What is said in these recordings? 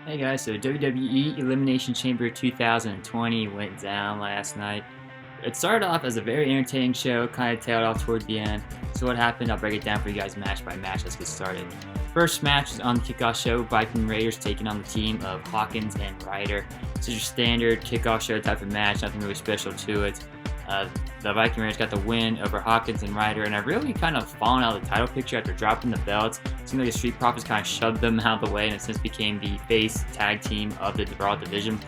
Hey guys, so WWE Elimination Chamber 2020 went down last night. It started off as a very entertaining show, kind of tailed off toward the end. So what happened, I'll break it down for you guys match by match. Let's get started. First match is on the kickoff show, Viking Raiders taking on the team of Hawkins and Ryder. It's your standard kickoff show type of match, nothing really special to it. The Viking Raiders got the win over Hawkins and Ryder, and I've really kind of fallen out of the title picture after dropping the belts. It seemed like the Street Profits kind of shoved them out of the way, and it since became the face tag team of the Raw division.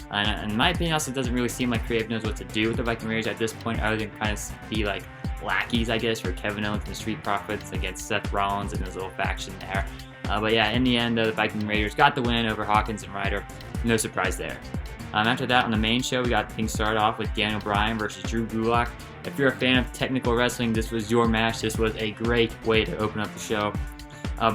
And in my opinion, also doesn't really seem like Creative knows what to do with the Viking Raiders at this point, other than kind of be like lackeys, I guess, for Kevin Owens and the Street Profits against Seth Rollins and his little faction there. But yeah, in the end, the Viking Raiders got the win over Hawkins and Ryder. No surprise there. After that, on the main show, we got things started off with Daniel Bryan versus Drew Gulak. If you're a fan of technical wrestling, this was your match. This was a great way to open up the show.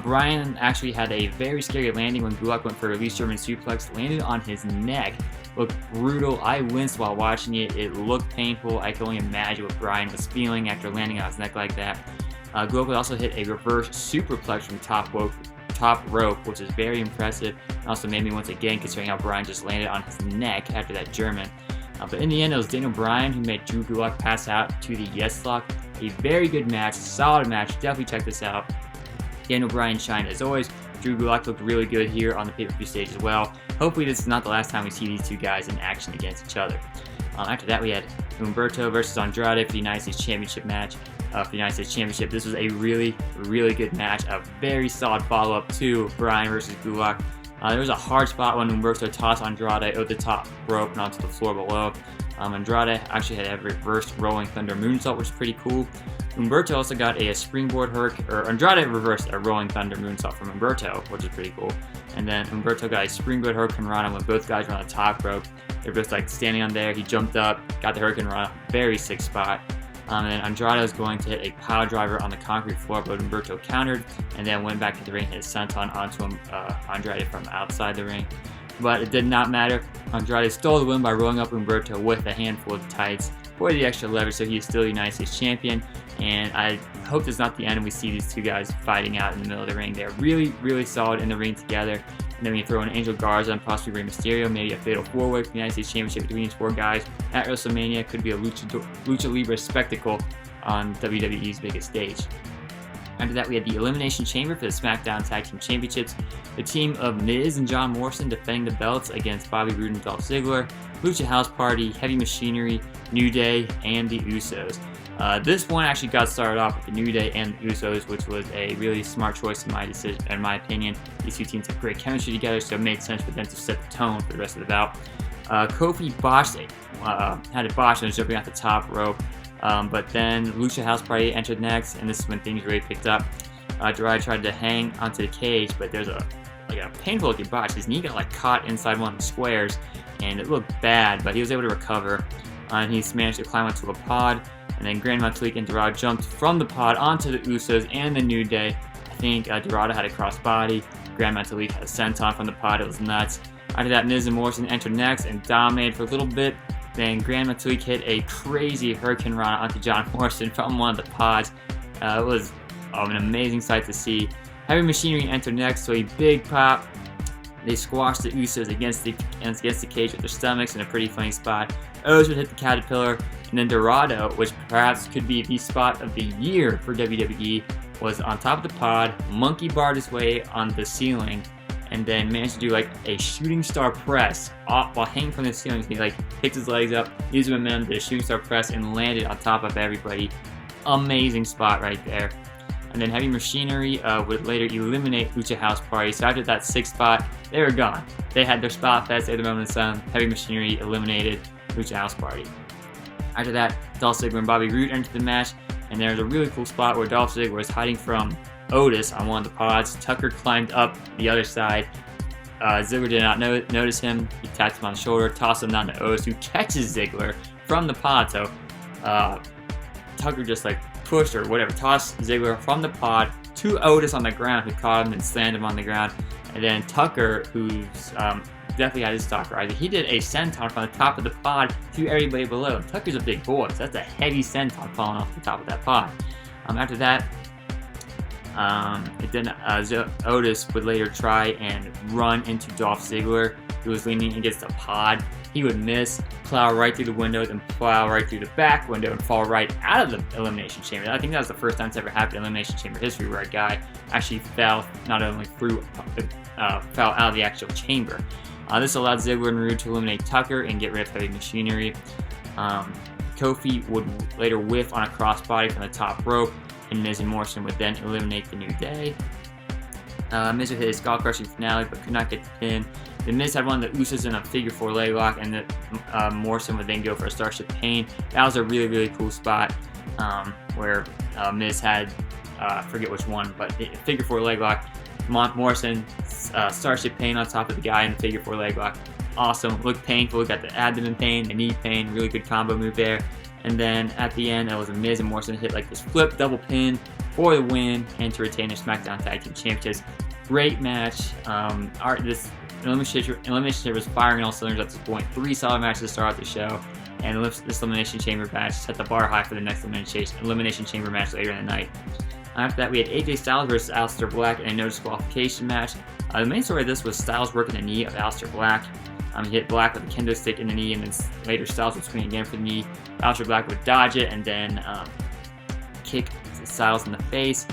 Bryan actually had a very scary landing when Gulak went for a release German suplex, landed on his neck. Looked brutal. I winced while watching it. It looked painful. I can only imagine what Bryan was feeling after landing on his neck like that. Gulak also hit a reverse superplex from top rope, which is very impressive. And also made me once again considering how Bryan just landed on his neck after that German. But in the end, it was Daniel Bryan who made Drew Gulak pass out to the yes lock. A very good match, solid match. Definitely check this out. Daniel Bryan shined as always. Drew Gulak looked really good here on the pay-per-view stage as well. Hopefully this is not the last time we see these two guys in action against each other. After that, we had Humberto versus Andrade for the United States Championship match. For the United States Championship, this was a really good match. A very solid follow-up to Bryan versus Gulak. There was a hard spot when Humberto tossed Andrade over the top rope and onto the floor below. Andrade actually had a reversed rolling thunder moonsault, which is pretty cool. Humberto also got a springboard hurricane, or Andrade reversed a rolling thunder moonsault from Humberto, which is pretty cool. And then Humberto got a springboard hurricane rana when both guys were on the top rope. They were both like standing on there. He jumped up, got the hurricane rana, very sick spot. And then Andrade was going to hit a pile driver on the concrete floor, but Humberto countered and then went back to the ring, hit a senton onto Andrade from outside the ring. But it did not matter. Andrade stole the win by rolling up Humberto with a handful of tights for the extra leverage, so he is still the United States Champion. And I hope this is not the end and we see these two guys fighting out in the middle of the ring. They're really solid in the ring together. And then we throw in Angel Garza and possibly Rey Mysterio, maybe a fatal four-way for the United States Championship between these four guys at WrestleMania. Could be a Lucha Libre spectacle on WWE's biggest stage. After that, we had the Elimination Chamber for the SmackDown Tag Team Championships. The team of Miz and John Morrison defending the belts against Bobby Roode and Dolph Ziggler, Lucha House Party, Heavy Machinery, New Day, and the Usos. This one actually got started off with the New Day and the Usos, which was a really smart choice in my opinion. These two teams have great chemistry together, so it made sense for them to set the tone for the rest of the bout. Kofi botched it, had it botched and was jumping off the top rope. But then Lucha House Party entered next, and this is when things really picked up. Andrade tried to hang onto the cage, but there's a painful looking botch. His knee got caught inside one of the squares, and it looked bad, but he was able to recover. And he managed to climb onto a pod, and then Grand Metalik and Dorado jumped from the pod onto the Usos and the New Day. I think Dorado had a crossbody. Grand Metalik had a senton from the pod. It was nuts. After that, Miz and Morrison entered next and dominated for a little bit. Then Grand Metalik hit a crazy hurricane rana onto John Morrison from one of the pods. It was an amazing sight to see. Heavy Machinery entered next, so a big pop. They squashed the Usos against the cage with their stomachs in a pretty funny spot. O's would hit the Caterpillar, and then Dorado, which perhaps could be the spot of the year for WWE, was on top of the pod, monkey barred his way on the ceiling, and then managed to do a shooting star press while hanging from the ceiling. He picked his legs up, used momentum, did a shooting star press, and landed on top of everybody. Amazing spot right there. And then Heavy Machinery would later eliminate Lucha House Party. So after that sixth spot, they were gone. They had their spot fest, they had the moment of the sun. Heavy Machinery eliminated Lucha House Party. After that, Dolph Ziggler and Bobby Roode entered the match, and there was a really cool spot where Dolph Ziggler was hiding from Otis on one of the pods. Tucker climbed up the other side. Ziggler did not notice him. He tapped him on the shoulder, tossed him down to Otis, who catches Ziggler from the pod. So Tucker just pushed or whatever, tossed Ziggler from the pod to Otis on the ground, who caught him and slammed him on the ground. And then Tucker, who's definitely had his stock rising, he did a senton from the top of the pod to everybody below. And Tucker's a big boy, so that's a heavy senton falling off the top of that pod. After that, Then Otis would later try and run into Dolph Ziggler, who was leaning against a pod. He would miss, plow right through the window, then plow right through the back window and fall right out of the Elimination Chamber. I think that was the first time it's ever happened in Elimination Chamber history where a guy actually fell not only through, fell out of the actual chamber. This allowed Ziggler and Rude to eliminate Tucker and get rid of heavy machinery. Kofi would later whiff on a crossbody from the top rope, and Miz and Morrison would then eliminate the New Day. Miz would hit a skull-crushing finale, but could not get the pin. The Miz had one of the Usos in a figure 4 leg lock, and Morrison would then go for a Starship Pain. That was a really, really cool spot where Miz had, I forget which one, but figure 4 leg lock. Morrison, Starship Pain on top of the guy in the figure 4 leg lock. Awesome. Looked painful. Got the abdomen pain, the knee pain. Really good combo move there. And then at the end, it was a Miz and Morrison hit like this flip double pin for the win and to retain their SmackDown Tag Team Championships. Great match. This Elimination Chamber was firing all cylinders at this point. 3 solid matches to start out the show. And this Elimination Chamber match set the bar high for the next Elimination Chamber match later in the night. After that, we had AJ Styles versus Aleister Black in a no disqualification match. The main story of this was Styles working the knee of Aleister Black. He hit Black with a kendo stick in the knee, and then later Styles would swing again for the knee. Aleister Black would dodge it and then kick Styles in the face.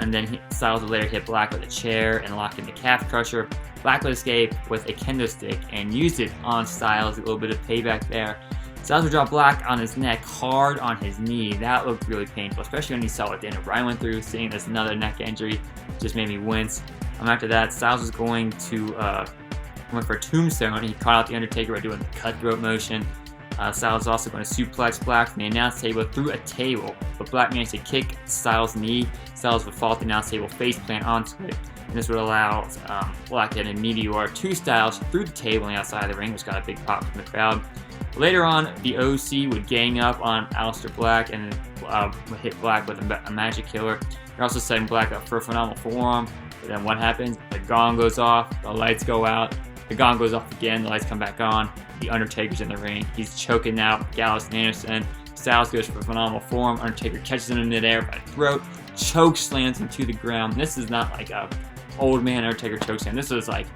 And then Styles would later hit Black with a chair and lock in the calf crusher. Black would escape with a kendo stick and used it on Styles. A little bit of payback there. Styles would drop Black on his neck, hard on his knee. That looked really painful, especially when you saw what Daniel Bryan went through. Seeing this another neck injury just made me wince. After that, Styles was going to went for a tombstone, and he caught out the Undertaker by doing the cutthroat motion. Styles was also going to suplex Black from the announce table through a table, but Black managed to kick Styles' knee. Styles would fall at the announce table, face plant onto it, and this would allow Black to hit a meteor to Styles through the table on the outside of the ring, which got a big pop from the crowd. Later on, the OC would gang up on Aleister Black and would hit Black with a magic killer. They're also setting Black up for a phenomenal forearm. But then what happens? The gong goes off, the lights go out, the gong goes off again, the lights come back on. The Undertaker's in the ring. He's choking out Gallows and Anderson. Styles goes for a phenomenal forearm. Undertaker catches him in midair by the throat, choke slams him to the ground. This is not like a old man Undertaker choke slam. This was like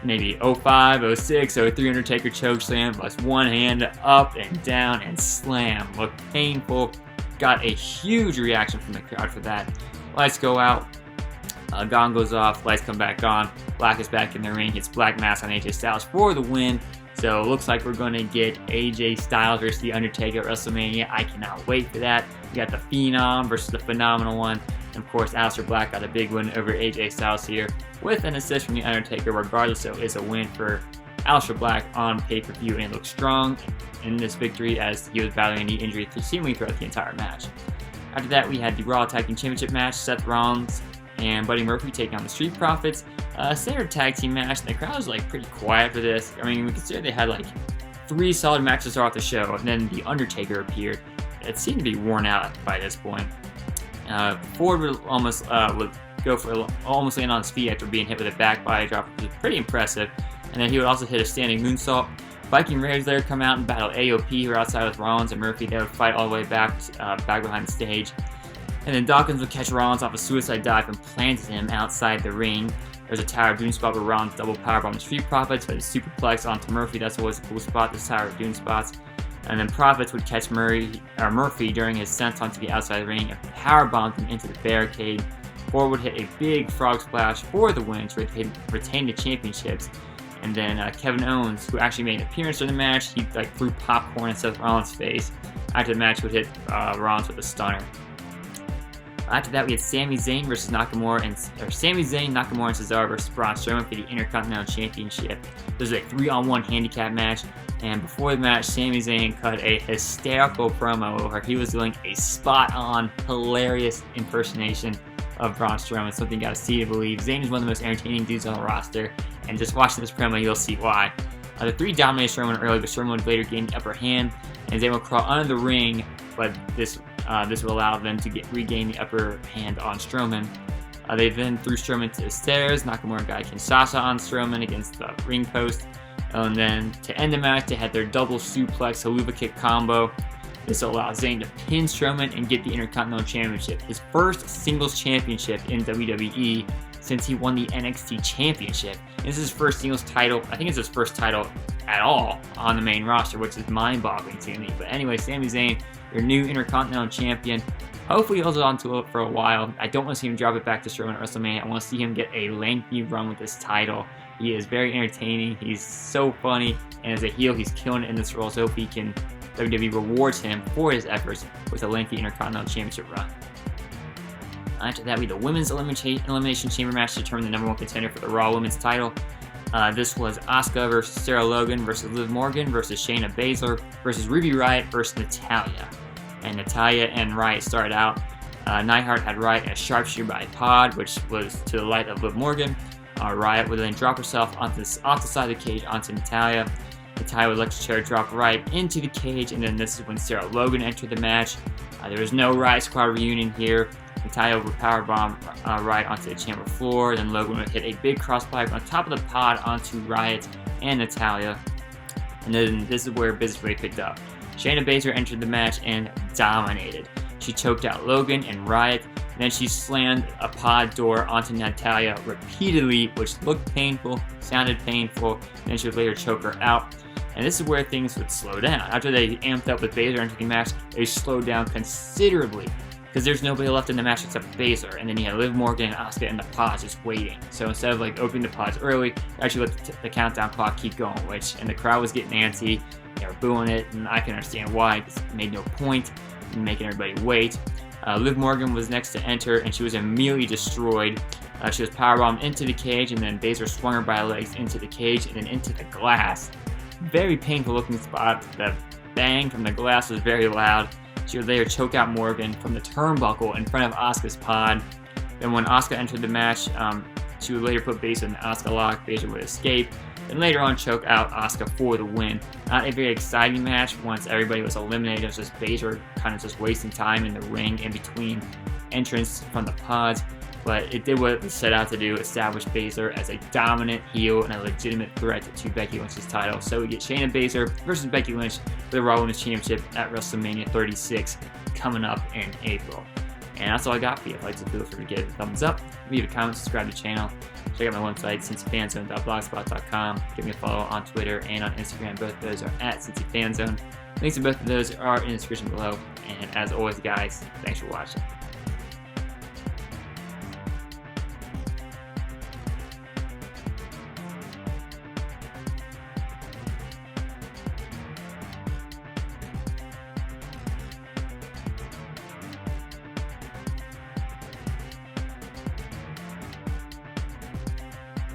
maybe 05, 06, 03 Undertaker choke slam, plus one hand up and down and slam. Looked painful. Got a huge reaction from the crowd for that. Lights go out. Gong goes off. Lights come back on. Black is back in the ring. Hits Black Mass on AJ Styles for the win. So it looks like we're going to get AJ Styles versus The Undertaker at WrestleMania. I cannot wait for that. We got the Phenom versus the Phenomenal One. And of course, Aleister Black got a big win over AJ Styles here with an assist from The Undertaker. Regardless, so it's a win for Aleister Black on pay-per-view, and he looked strong in this victory as he was battling a knee injury seemingly throughout the entire match. After that, we had the Raw Tag Team Championship match. Seth Rollins and Buddy Murphy taking on the Street Profits. Standard tag team match. The crowd was like pretty quiet for this. I mean, we consider they had like 3 solid matches throughout the show, and then The Undertaker appeared. It seemed to be worn out by this point. Ford would almost land on his feet after being hit with a back body drop, which was pretty impressive. And then he would also hit a standing moonsault. Viking Raiders there come out and battle AOP, who are outside with Rollins and Murphy. They would fight all the way back behind the stage. And then Dawkins would catch Rollins off a suicide dive and planted him outside the ring. There's a Tower of Doom spot where Rollins double powerbomb the Street Profits, but a superplex onto Murphy. That's always a cool spot, this Tower of Doom spots. And then Profits would catch Murphy during his senton onto the outside of the ring and powerbomb him into the barricade. Ford would hit a big frog splash for the win to retain the championships. And then Kevin Owens, who actually made an appearance during the match, he like threw popcorn in Seth Rollins' face. After the match, would hit Rollins with a stunner. After that, we had Sami Zayn versus Nakamura, and Cesaro versus Braun Strowman for the Intercontinental Championship. This was a 3-on-1 handicap match, and before the match, Sami Zayn cut a hysterical promo where he was doing a spot-on, hilarious impersonation of Braun Strowman. Something you gotta see to believe. Zayn is one of the most entertaining dudes on the roster, and just watching this promo, you'll see why. The 3 dominated Strowman early, but Strowman would later gain the upper hand, and Zayn would crawl under the ring, but this will allow them to regain the upper hand on Strowman. They then threw Strowman to the stairs. Nakamura got Kinshasa on Strowman against the ring post. And then to end the match, they had their double suplex Haluva kick combo. This will allow Zayn to pin Strowman and get the Intercontinental Championship, his first singles championship in WWE since he won the NXT Championship. And this is his first singles title. I think it's his first title at all on the main roster, which is mind-boggling to me. But anyway, Sami Zayn, your new Intercontinental Champion. Hopefully he holds on to it for a while. I don't want to see him drop it back to Strowman at WrestleMania. I want to see him get a lengthy run with this title. He is very entertaining. He's so funny. And as a heel, he's killing it in this role. So if he can, WWE rewards him for his efforts with a lengthy Intercontinental Championship run. After that, we had the Women's Elimination Chamber match to determine the #1 contender for the Raw Women's title. This was Asuka versus Sarah Logan versus Liv Morgan versus Shayna Baszler versus Ruby Riott versus Natalya. And Natalya and Riott started out. Neidhart had Riott in a sharpshooter by Pod, which was to the light of Liv Morgan. Riott would then drop herself off the side of the cage onto Natalya. Natalya would let the chair drop Riott into the cage, and then this is when Sarah Logan entered the match. There was no Riott Squad reunion here. Natalya would powerbomb Riott onto the chamber floor, then Logan would hit a big crosspipe on top of the pod onto Riott and Natalya. And then this is where business really picked up. Shayna Baszler entered the match and dominated. She choked out Logan and Riott, and then she slammed a pod door onto Natalya repeatedly, which looked painful, sounded painful, and then she would later choke her out. And this is where things would slow down. After they amped up with Baszler entering the match, they slowed down considerably, because there's nobody left in the match except Baszler, and then you had Liv Morgan and Asuka in the pods just waiting. So instead of like opening the pods early, they actually let the countdown clock keep going, and the crowd was getting antsy. They were booing it, and I can understand why, because it made no point in making everybody wait. Liv Morgan was next to enter, and she was immediately destroyed. She was powerbombed into the cage, and then Baszler swung her by her legs into the cage and then into the glass. Very painful looking spot. The bang from the glass was very loud. She would later choke out Morgan from the turnbuckle in front of Asuka's pod. Then when Asuka entered the match, she would later put Baszler in the Asuka lock. Baszler would escape. Then later on choke out Asuka for the win. Not a very exciting match once everybody was eliminated. It was just Baszler kind of just wasting time in the ring in between entrance from the pods. But it did what it set out to do, establish Baszler as a dominant heel and a legitimate threat to Becky Lynch's title. So we get Shayna Baszler versus Becky Lynch for the Raw Women's Championship at WrestleMania 36 coming up in April. And that's all I got for you. If you like to feel free to give it a thumbs up, leave a comment, subscribe to the channel. Check out my website, cincyfanzone.blogspot.com. Give me a follow on Twitter and on Instagram. Both of those are at Cincy Fan Zone. Links to both of those are in the description below. And as always, guys, thanks for watching.